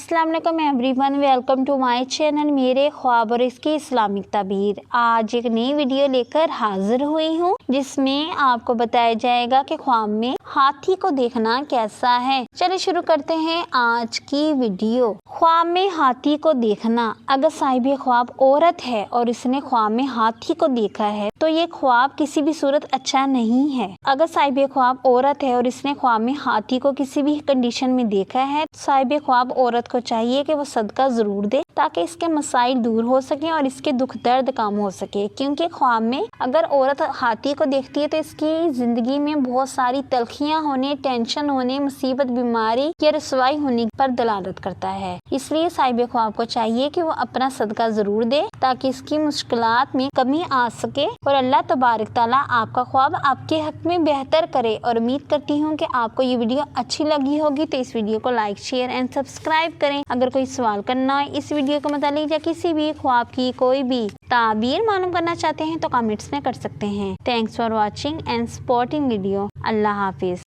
अस्सलाम वालेकुम everyone, welcome to my channel मेरे ख्वाब और इसकी इस्लामिक ताबीर। आज एक नई वीडियो लेकर हाजिर हुई हूँ जिसमें आपको बताया जाएगा कि ख्वाब में हाथी को देखना कैसा है। चलिए शुरू करते हैं आज की वीडियो। ख्वाब में हाथी को देखना। अगर साहिब ख्वाब औरत है और इसने ख्वाब में हाथी को देखा है तो ये ख्वाब किसी भी सूरत अच्छा नहीं है। अगर साहिब ख्वाब औरत है और इसने ख्वाब में हाथी को किसी भी कंडीशन में देखा है, साहिब ख्वाब औरत को चाहिए कि वो सदका जरूर दे ताकि इसके मसाइल दूर हो सके और इसके दुख दर्द कम हो सके। क्योंकि ख्वाब में अगर औरत हाथी को देखती है तो इसकी जिंदगी में बहुत सारी तलखियां होने, टेंशन होने, मुसीबत, बीमारी या रसवाई होने पर दलालत करता है। इसलिए साहिब ख्वाब को चाहिए कि वो अपना सदका जरूर दे ताकि इसकी मुश्किलात में कमी आ सके और अल्लाह तबारक ताला आपका ख्वाब आपके हक में बेहतर करे। और उम्मीद करती हूँ कि आपको ये वीडियो अच्छी लगी होगी, तो इस वीडियो को लाइक, शेयर एंड सब्सक्राइब करें। अगर कोई सवाल करना है इस वीडियो के मुतालिक या किसी भी ख्वाब की कोई भी ताबीर मालूम करना चाहते हैं तो कमेंट्स में कर सकते हैं। Thanks for watching and supporting video. Allah Hafiz.